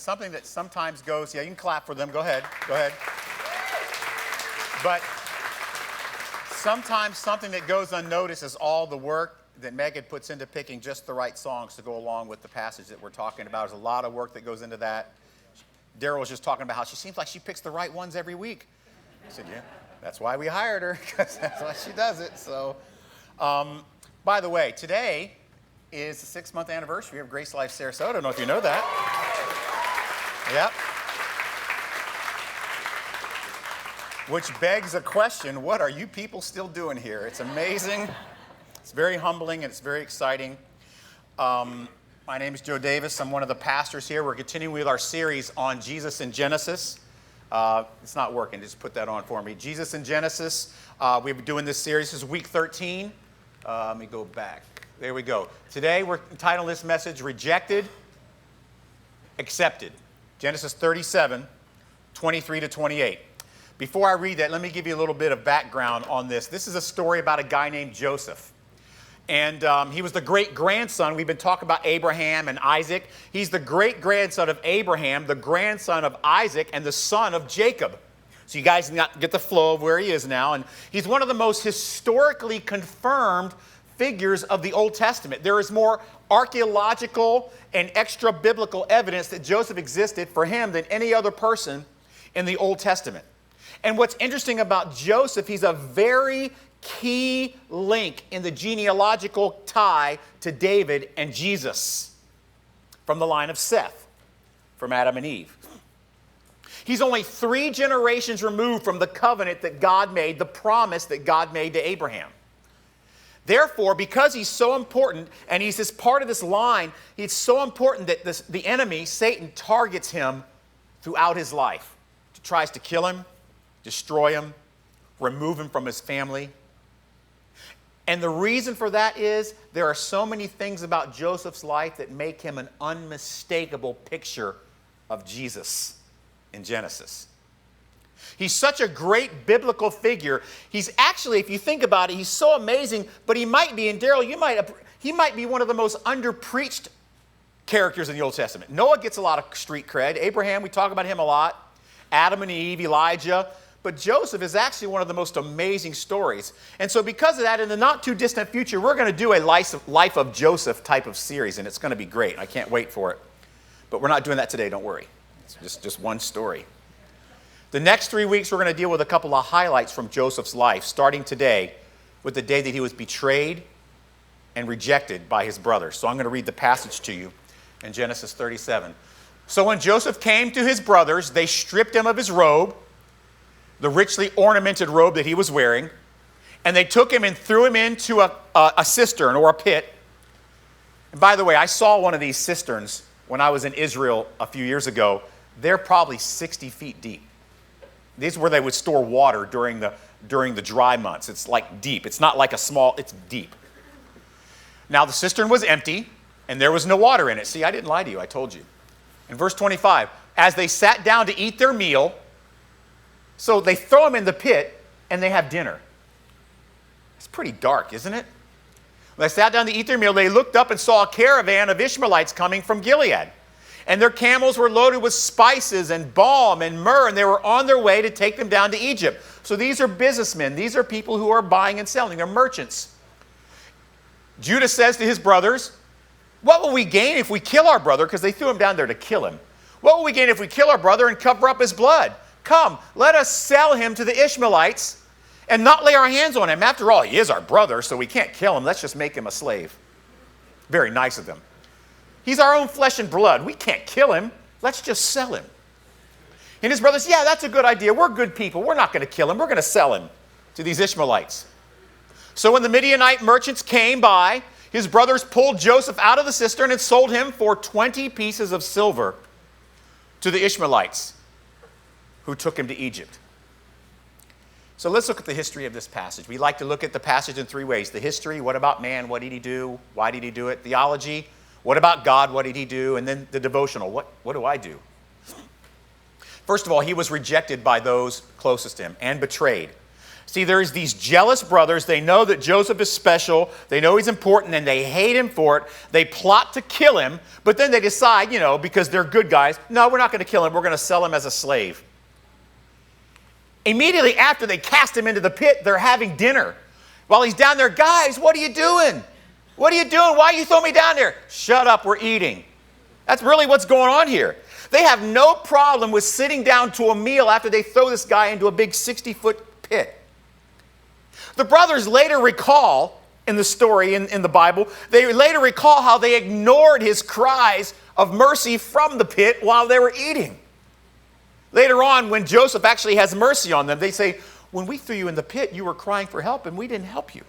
something that sometimes goes, yeah, you can clap for them. Go ahead. Go ahead. But sometimes something that goes unnoticed is all the work that Megan puts into picking just the right songs to go along with the passage that we're talking about. There's a lot of work that goes into that. Daryl was just talking about how she seems like she picks the right ones every week. I said, yeah, that's why we hired her, because that's why she does it. So, by the way, today is the 6-month anniversary of GraceLife Sarasota. I don't know if you know that. Yep. Which begs a question, what are you people still doing here? It's amazing. It's very humbling and it's very exciting. My name is Joe Davis. I'm one of the pastors here. We're continuing with our series on Jesus in Genesis. It's not working. Just put that on for me. Jesus in Genesis. We've been doing this series. This is week 13. Let me go back. There we go. Today we're entitling this message, Rejected, Accepted. Genesis 37, 23 to 28. Before I read that, let me give you a little bit of background on this. This is a story about a guy named Joseph. And he was the great-grandson. We've been talking about Abraham and Isaac. He's the great-grandson of Abraham, the grandson of Isaac, and the son of Jacob. So you guys get the flow of where he is now. And he's one of the most historically confirmed figures of the Old Testament. There is more archaeological and extra-biblical evidence that Joseph existed for him than any other person in the Old Testament. And what's interesting about Joseph, he's a very key link in the genealogical tie to David and Jesus from the line of Seth, from Adam and Eve. He's only 3 generations removed from the covenant that God made, the promise that God made to Abraham. Therefore, because he's so important, and he's this part of this line, he's so important that the enemy, Satan, targets him throughout his life. He tries to kill him, destroy him, remove him from his family. And the reason for that is there are so many things about Joseph's life that make him an unmistakable picture of Jesus in Genesis. He's such a great biblical figure. He's actually, if you think about it, he's so amazing, but he might be, and Daryl, he might be one of the most underpreached characters in the Old Testament. Noah gets a lot of street cred. Abraham, we talk about him a lot. Adam and Eve, Elijah. But Joseph is actually one of the most amazing stories. And so because of that, in the not too distant future, we're going to do a Life of Joseph type of series, and it's going to be great. I can't wait for it. But we're not doing that today, don't worry. It's just one story. The next 3 weeks, we're going to deal with a couple of highlights from Joseph's life, starting today with the day that he was betrayed and rejected by his brothers. So I'm going to read the passage to you in Genesis 37. So when Joseph came to his brothers, they stripped him of his robe, the richly ornamented robe that he was wearing, and they took him and threw him into a cistern or a pit. And by the way, I saw one of these cisterns when I was in Israel a few years ago. They're probably 60 feet deep. These are where they would store water during the dry months. It's like deep. It's not like it's deep. Now the cistern was empty, and there was no water in it. See, I didn't lie to you. I told you. In verse 25, as they sat down to eat their meal, so they throw him in the pit, and they have dinner. It's pretty dark, isn't it? When they sat down to eat their meal, they looked up and saw a caravan of Ishmaelites coming from Gilead. And their camels were loaded with spices and balm and myrrh, and they were on their way to take them down to Egypt. So these are businessmen. These are people who are buying and selling. They're merchants. Judah says to his brothers, what will we gain if we kill our brother? Because they threw him down there to kill him. What will we gain if we kill our brother and cover up his blood? Come, let us sell him to the Ishmaelites and not lay our hands on him. After all, he is our brother, so we can't kill him. Let's just make him a slave. Very nice of them. He's our own flesh and blood. We can't kill him. Let's just sell him. And his brothers, yeah, that's a good idea. We're good people. We're not going to kill him. We're going to sell him to these Ishmaelites. So when the Midianite merchants came by, his brothers pulled Joseph out of the cistern and sold him for 20 pieces of silver to the Ishmaelites, who took him to Egypt. So let's look at the history of this passage. We like to look at the passage in 3 ways. The history, what about man? What did he do? Why did he do it? Theology, what about God? What did he do? And then the devotional, what do I do? First of all, he was rejected by those closest to him and betrayed. See, there's these jealous brothers. They know that Joseph is special. They know he's important, and they hate him for it. They plot to kill him, but then they decide, because they're good guys, no, we're not going to kill him. We're going to sell him as a slave. Immediately after they cast him into the pit, they're having dinner. While he's down there, guys, what are you doing? What are you doing? Why you throw me down there? Shut up, we're eating. That's really what's going on here. They have no problem with sitting down to a meal after they throw this guy into a big 60-foot pit. The brothers later recall, in the story in the Bible, they later recall how they ignored his cries of mercy from the pit while they were eating. Later on, when Joseph actually has mercy on them, they say, when we threw you in the pit, you were crying for help and we didn't help you.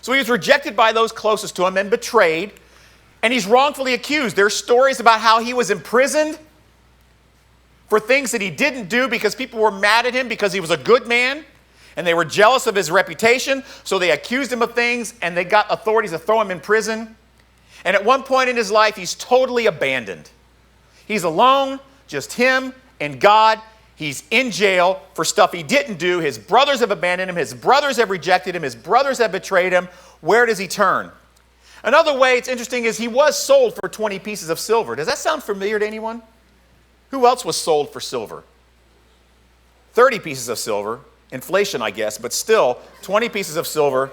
So he was rejected by those closest to him and betrayed, and he's wrongfully accused. There's stories about how he was imprisoned for things that he didn't do because people were mad at him because he was a good man. And they were jealous of his reputation, so they accused him of things, and they got authorities to throw him in prison. And at one point in his life, he's totally abandoned. He's alone, just him and God. He's in jail for stuff he didn't do. His brothers have abandoned him. His brothers have rejected him. His brothers have betrayed him. Where does he turn? Another way it's interesting is he was sold for 20 pieces of silver. Does that sound familiar to anyone? Who else was sold for silver? 30 pieces of silver. Inflation, I guess, but still, 20 pieces of silver.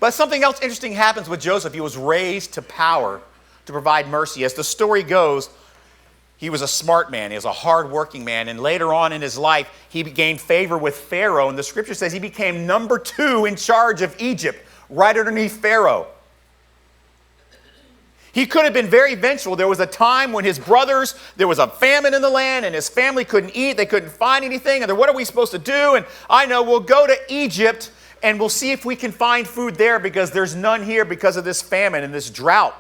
But something else interesting happens with Joseph. He was raised to power to provide mercy. As the story goes, he was a smart man. He was a hard-working man. And later on in his life, he gained favor with Pharaoh. And the scripture says he became number 2 in charge of Egypt, right underneath Pharaoh. He could have been very vengeful. There was a time when his brothers, there was a famine in the land, and his family couldn't eat. They couldn't find anything. And what are we supposed to do? And I know, we'll go to Egypt, and we'll see if we can find food there because there's none here because of this famine and this drought.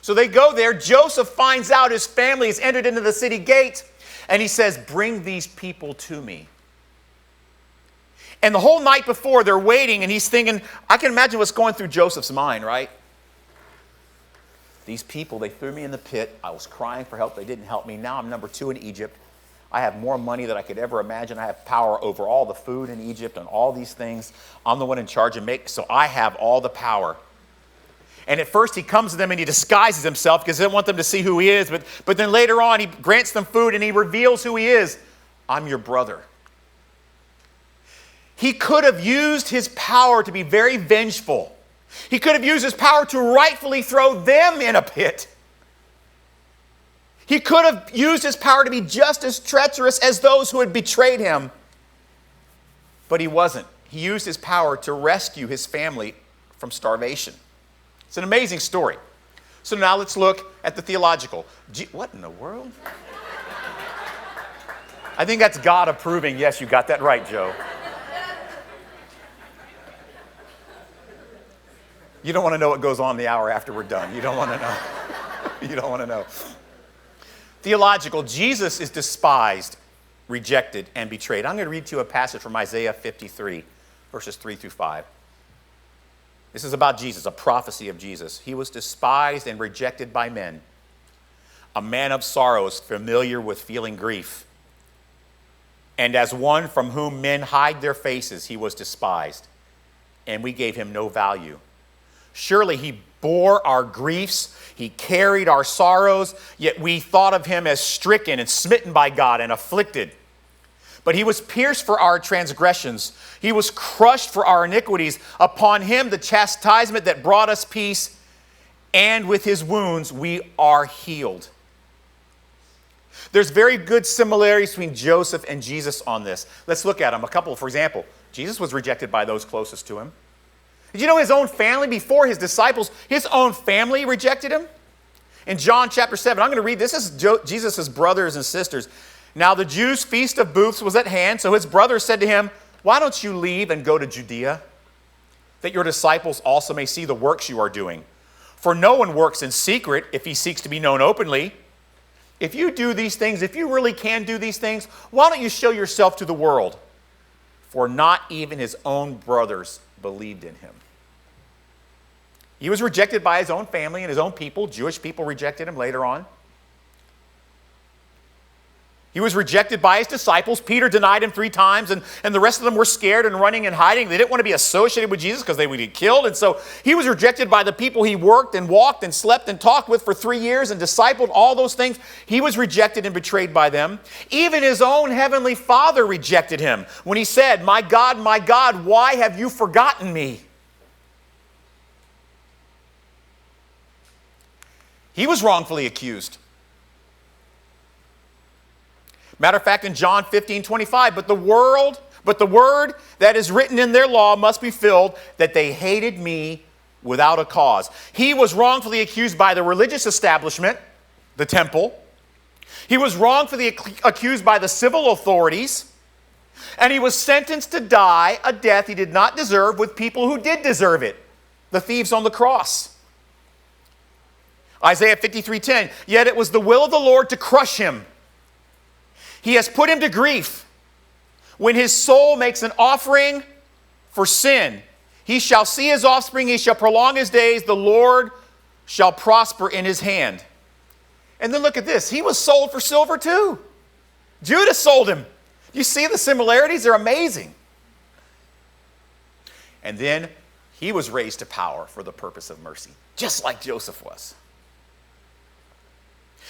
So they go there. Joseph finds out his family has entered into the city gate, and he says, bring these people to me. And the whole night before, they're waiting, and he's thinking, I can imagine what's going through Joseph's mind, right? These people, they threw me in the pit. I was crying for help. They didn't help me. Now I'm number 2 in Egypt. I have more money than I could ever imagine. I have power over all the food in Egypt and all these things. I'm the one in charge of so I have all the power. And at first he comes to them and he disguises himself because he doesn't want them to see who he is. But then later on he grants them food and he reveals who he is. I'm your brother. He could have used his power to be very vengeful. He could have used his power to rightfully throw them in a pit. He could have used his power to be just as treacherous as those who had betrayed him. But he wasn't. He used his power to rescue his family from starvation. It's an amazing story. So now let's look at the theological. What in the world? I think that's God approving. Yes, you got that right, Joe. You don't want to know what goes on the hour after we're done. You don't want to know. You don't want to know. Theological, Jesus is despised, rejected, and betrayed. I'm going to read to you a passage from Isaiah 53, verses 3 through 5. This is about Jesus, a prophecy of Jesus. He was despised and rejected by men, a man of sorrows, familiar with feeling grief. And as one from whom men hide their faces, he was despised, and we gave him no value. Surely he bore our griefs, he carried our sorrows, yet we thought of him as stricken and smitten by God and afflicted. But he was pierced for our transgressions, he was crushed for our iniquities. Upon him the chastisement that brought us peace, and with his wounds we are healed. There's very good similarities between Joseph and Jesus on this. Let's look at them. A couple, for example, Jesus was rejected by those closest to him. Did you know his own family, before his disciples, his own family rejected him? In John chapter 7, I'm going to read this. This is Jesus' brothers and sisters. Now the Jews' feast of booths was at hand, so his brothers said to him, why don't you leave and go to Judea, that your disciples also may see the works you are doing? For no one works in secret if he seeks to be known openly. If you do these things, if you really can do these things, why don't you show yourself to the world? For not even his own brothers believed in him. He was rejected by his own family and his own people. Jewish people rejected him later on. He was rejected by his disciples. Peter denied him 3 times, and the rest of them were scared and running and hiding. They didn't want to be associated with Jesus because they would get killed. And so he was rejected by the people he worked and walked and slept and talked with for 3 years and discipled, all those things. He was rejected and betrayed by them. Even his own heavenly Father rejected him when he said, my God, why have you forgotten me?" He was wrongfully accused. Matter of fact, in John 15:25, but the word that is written in their law must be filled, that they hated me without a cause. He was wrongfully accused by the religious establishment, the temple. He was wrongfully accused by the civil authorities. And he was sentenced to die a death he did not deserve with people who did deserve it, the thieves on the cross. Isaiah 53:10, yet it was the will of the Lord to crush him. He has put him to grief. When his soul makes an offering for sin, he shall see his offspring, he shall prolong his days, the Lord shall prosper in his hand. And then look at this. He was sold for silver too. Judas sold him. You see the similarities? They're amazing. And then he was raised to power for the purpose of mercy, just like Joseph was.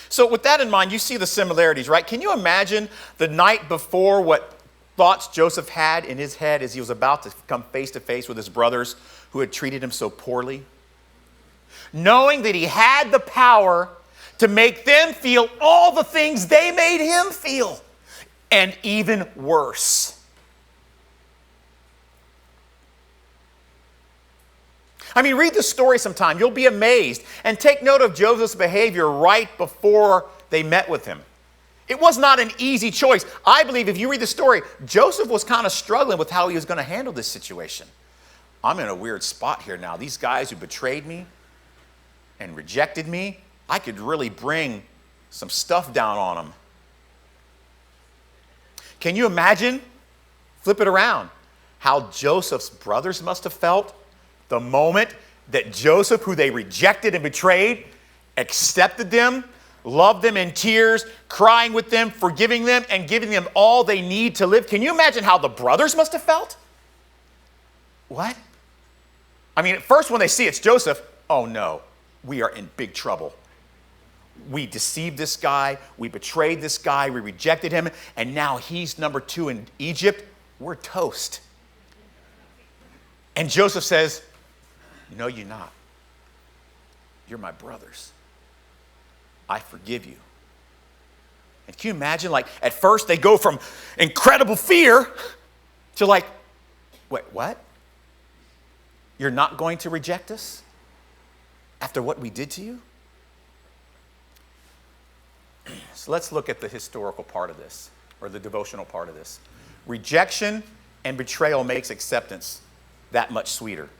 So with that in mind, you see the similarities, right? Can you imagine the night before what thoughts Joseph had in his head as he was about to come face to face with his brothers who had treated him so poorly? Knowing that he had the power to make them feel all the things they made him feel, and even worse. I mean, read the story sometime. You'll be amazed. And take note of Joseph's behavior right before they met with him. It was not an easy choice. I believe if you read the story, Joseph was kind of struggling with how he was going to handle this situation. I'm in a weird spot here now. These guys who betrayed me and rejected me, I could really bring some stuff down on them. Can you imagine? Flip it around. How Joseph's brothers must have felt the moment that Joseph, who they rejected and betrayed, accepted them, loved them in tears, crying with them, forgiving them, and giving them all they need to live. Can you imagine how the brothers must have felt? What? I mean, at first when they see it's Joseph, oh no, we are in big trouble. We deceived this guy, we betrayed this guy, we rejected him, and now he's number 2 in Egypt. We're toast. And Joseph says, no, you're not. You're my brothers. I forgive you. And can you imagine, like, at first they go from incredible fear to like, wait, what? You're not going to reject us after what we did to you? So let's look at the historical part of this, or the devotional part of this. Rejection and betrayal makes acceptance that much sweeter.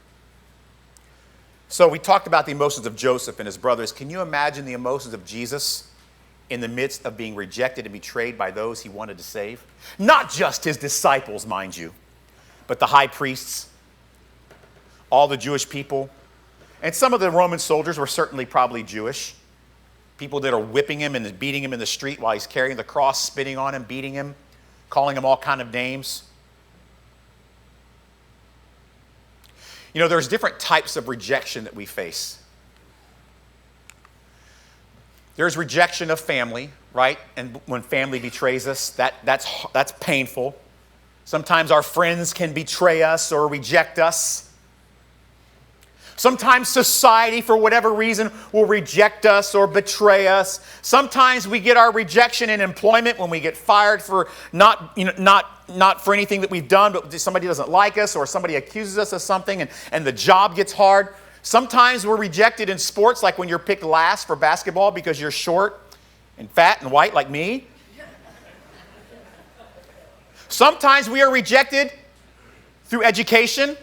So we talked about the emotions of Joseph and his brothers. Can you imagine the emotions of Jesus in the midst of being rejected and betrayed by those he wanted to save? Not just his disciples, mind you, but the high priests, all the Jewish people, and some of the Roman soldiers were certainly probably Jewish. People that are whipping him and beating him in the street while he's carrying the cross, spitting on him, beating him, calling him all kind of names. You know, there's different types of rejection that we face. There's rejection of family, right? And when family betrays us, that's painful. Sometimes our friends can betray us or reject us. Sometimes society, for whatever reason, will reject us or betray us. Sometimes we get our rejection in employment when we get fired for not for anything that we've done, but somebody doesn't like us or somebody accuses us of something and the job gets hard. Sometimes we're rejected in sports, like when you're picked last for basketball because you're short and fat and white like me. Sometimes we are rejected through education.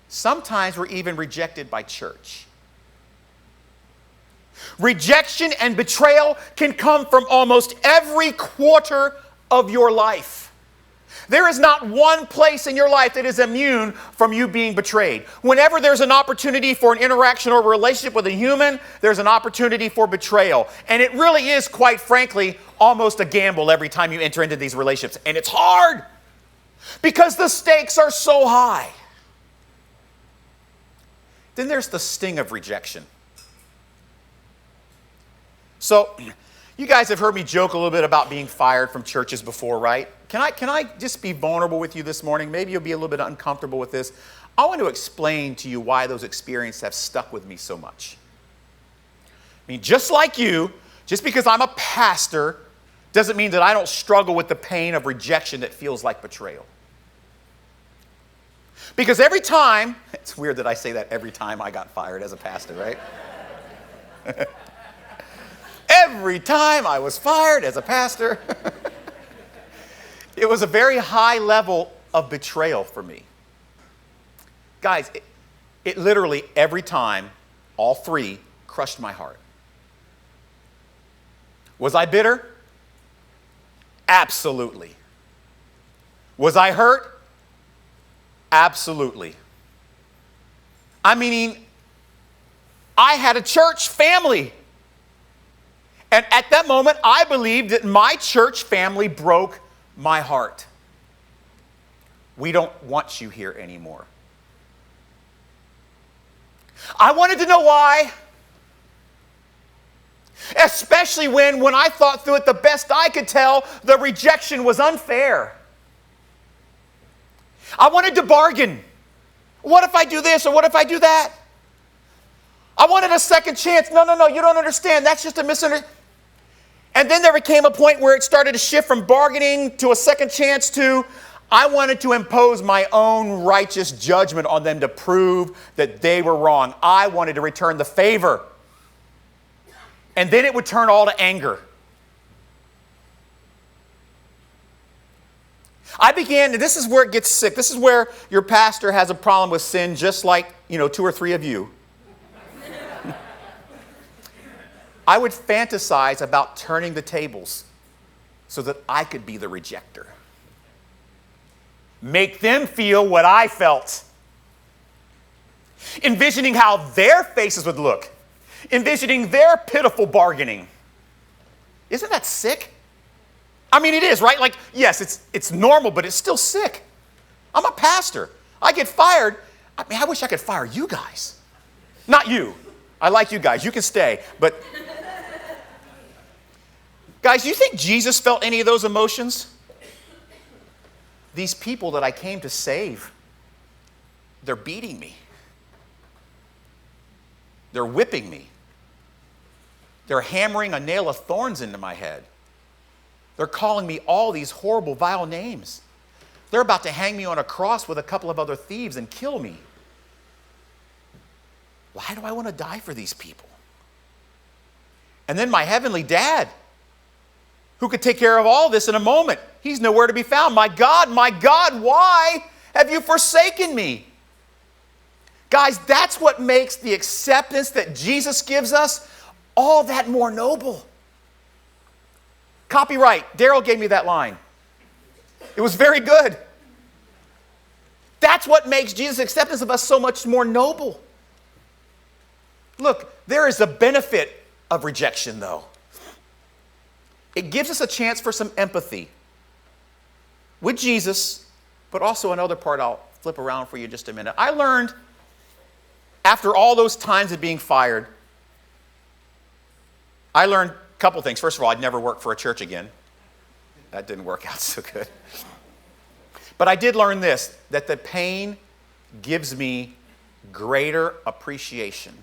Sometimes we're even rejected by church. Rejection and betrayal can come from almost every quarter of your life. There is not one place in your life that is immune from you being betrayed. Whenever there's an opportunity for an interaction or a relationship with a human, there's an opportunity for betrayal. And it really is, quite frankly, almost a gamble every time you enter into these relationships. And it's hard because the stakes are so high. Then there's the sting of rejection. So, you guys have heard me joke a little bit about being fired from churches before, right? Can I just be vulnerable with you this morning? Maybe you'll be a little bit uncomfortable with this. I want to explain to you why those experiences have stuck with me so much. I mean, just like you, just because I'm a pastor doesn't mean that I don't struggle with the pain of rejection that feels like betrayal. Because every time, it's weird that I say that every time I got fired as a pastor, right? Every time I was fired as a pastor, it was a very high level of betrayal for me. Guys, it literally every time, all three, crushed my heart. Was I bitter? Absolutely. Was I hurt? Absolutely. I mean, I had a church family. And at that moment, I believed that my church family broke my heart. We don't want you here anymore. I wanted to know why. Especially when I thought through it the best I could tell, the rejection was unfair. I wanted to bargain. What if I do this or what if I do that? I wanted a second chance. No, you don't understand. That's just a misunderstanding. And then there became a point where it started to shift from bargaining to a second chance to I wanted to impose my own righteous judgment on them to prove that they were wrong. I wanted to return the favor. And then it would turn all to anger. I began, and this is where it gets sick. This is where your pastor has a problem with sin, just like, 2 or 3 of you. I would fantasize about turning the tables so that I could be the rejecter. Make them feel what I felt. Envisioning how their faces would look. Envisioning their pitiful bargaining. Isn't that sick? I mean, it is, right? Like, yes, it's normal, but it's still sick. I'm a pastor. I get fired. I mean, I wish I could fire you guys. Not you. I like you guys. You can stay. But, guys, you think Jesus felt any of those emotions? These people that I came to save, they're beating me. They're whipping me. They're hammering a nail of thorns into my head. They're calling me all these horrible, vile names. They're about to hang me on a cross with a couple of other thieves and kill me. Why do I want to die for these people? And then my heavenly dad, who could take care of all this in a moment, he's nowhere to be found. My God, why have you forsaken me? Guys, that's what makes the acceptance that Jesus gives us all that more noble. Copyright. Daryl gave me that line. It was very good. That's what makes Jesus' acceptance of us so much more noble. Look, there is a benefit of rejection, though. It gives us a chance for some empathy with Jesus, but also another part I'll flip around for you just a minute. I learned after all those times of being fired, I learned a couple things. First of all, I'd never work for a church again. That didn't work out so good. But I did learn this, that the pain gives me greater appreciation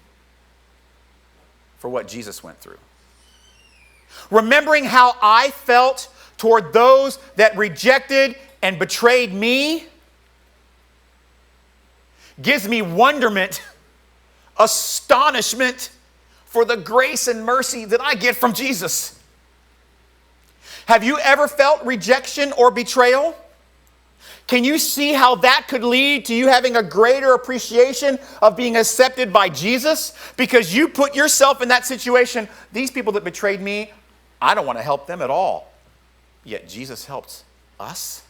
for what Jesus went through. Remembering how I felt toward those that rejected and betrayed me gives me wonderment, astonishment for the grace and mercy that I get from Jesus. Have you ever felt rejection or betrayal? Can you see how that could lead to you having a greater appreciation of being accepted by Jesus? Because you put yourself in that situation. These people that betrayed me, I don't want to help them at all. Yet Jesus helps us.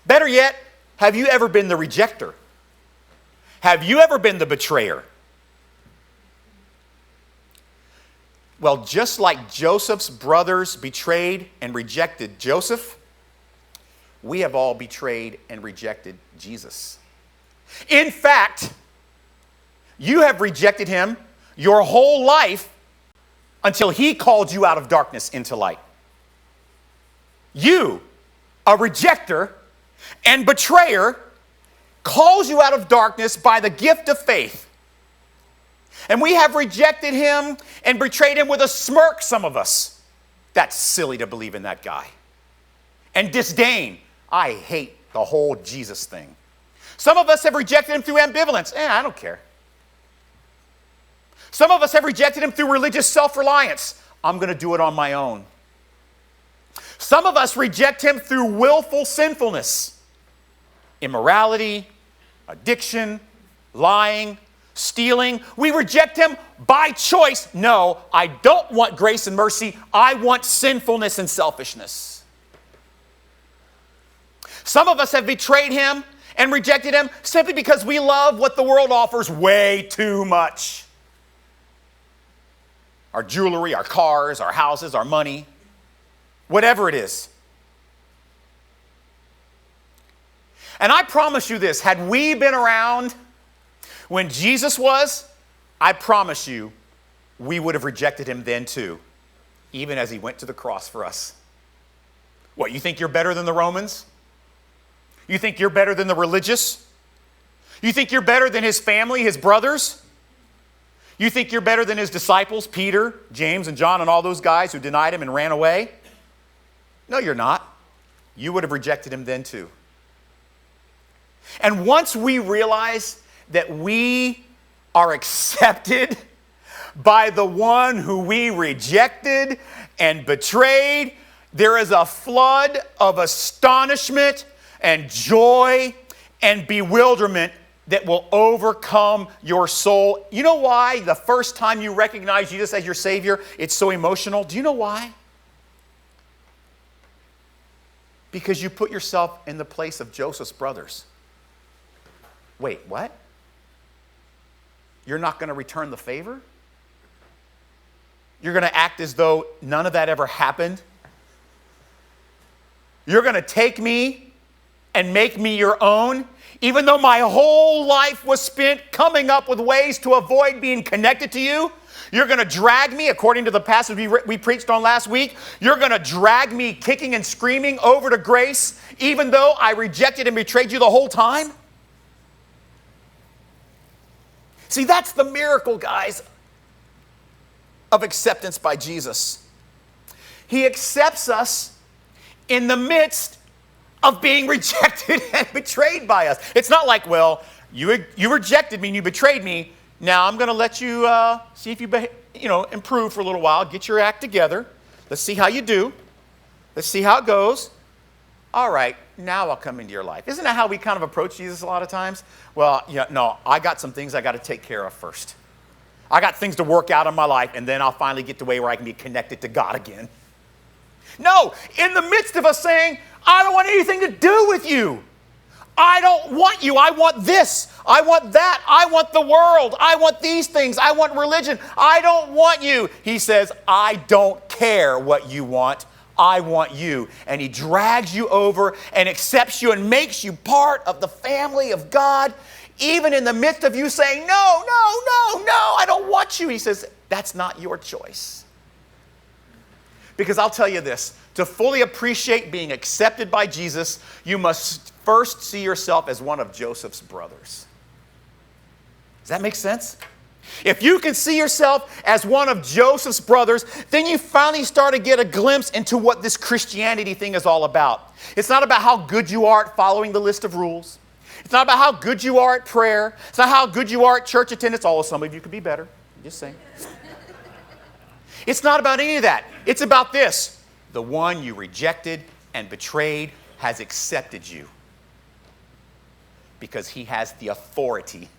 Better yet, have you ever been the rejecter? Have you ever been the betrayer? Well, just like Joseph's brothers betrayed and rejected Joseph, we have all betrayed and rejected Jesus. In fact, you have rejected him your whole life until he called you out of darkness into light. You, a rejecter and betrayer, calls you out of darkness by the gift of faith. And we have rejected him and betrayed him with a smirk, some of us. That's silly to believe in that guy. And disdain. I hate the whole Jesus thing. Some of us have rejected him through ambivalence. I don't care. Some of us have rejected him through religious self-reliance. I'm going to do it on my own. Some of us reject him through willful sinfulness. Immorality, addiction, lying, stealing. We reject him by choice. No, I don't want grace and mercy. I want sinfulness and selfishness. Some of us have betrayed him and rejected him simply because we love what the world offers way too much. Our jewelry, our cars, our houses, our money, whatever it is. And I promise you this, had we been around when Jesus was, I promise you, we would have rejected him then too, even as he went to the cross for us. What, you think you're better than the Romans? You think you're better than the religious? You think you're better than his family, his brothers? You think you're better than his disciples, Peter, James, and John, and all those guys who denied him and ran away? No, you're not. You would have rejected him then too. And once we realize that we are accepted by the one who we rejected and betrayed, there is a flood of astonishment and joy and bewilderment that will overcome your soul. You know why the first time you recognize Jesus as your Savior, it's so emotional? Do you know why? Because you put yourself in the place of Joseph's brothers. Wait, what? You're not going to return the favor? You're going to act as though none of that ever happened? You're going to take me and make me your own, even though my whole life was spent coming up with ways to avoid being connected to you? You're going to drag me, according to the passage we preached on last week, you're going to drag me kicking and screaming over to grace, even though I rejected and betrayed you the whole time? See, that's the miracle, guys, of acceptance by Jesus. He accepts us in the midst of being rejected and betrayed by us. It's not like, well, you rejected me and you betrayed me. Now I'm going to let you see if you improve for a little while. Get your act together. Let's see how you do. Let's see how it goes. All right, now I'll come into your life. Isn't that how we kind of approach Jesus a lot of times? Well, no, I got some things I got to take care of first. I got things to work out in my life, and then I'll finally get to the way where I can be connected to God again. No, in the midst of us saying, I don't want anything to do with you. I don't want you. I want this. I want that. I want the world. I want these things. I want religion. I don't want you. He says, I don't care what you want. I want you. And he drags you over and accepts you and makes you part of the family of God, even in the midst of you saying, no, I don't want you. He says, that's not your choice. Because I'll tell you this, to fully appreciate being accepted by Jesus, you must first see yourself as one of Joseph's brothers. Does that make sense? If you can see yourself as one of Joseph's brothers, then you finally start to get a glimpse into what this Christianity thing is all about. It's not about how good you are at following the list of rules. It's not about how good you are at prayer. It's not how good you are at church attendance, although some of you could be better. I'm just saying. It's not about any of that. It's about this. The one you rejected and betrayed has accepted you because he has the authority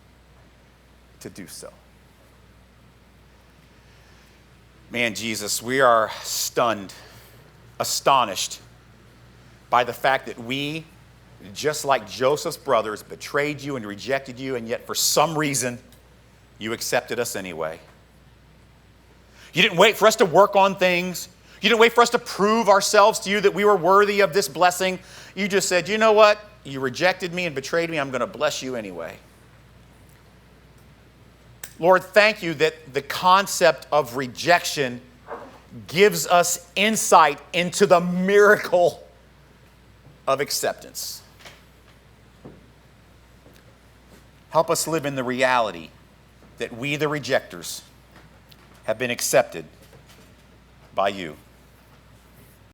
to do so. Man, Jesus, we are stunned, astonished by the fact that we just like Joseph's brothers betrayed you and rejected you, and yet for some reason, you accepted us anyway. You didn't wait for us to work on things. You didn't wait for us to prove ourselves to you that we were worthy of this blessing. You just said, you know what? You rejected me and betrayed me. I'm going to bless you anyway. Lord, thank you that the concept of rejection gives us insight into the miracle of acceptance. Help us live in the reality that we, the rejectors, have been accepted by you.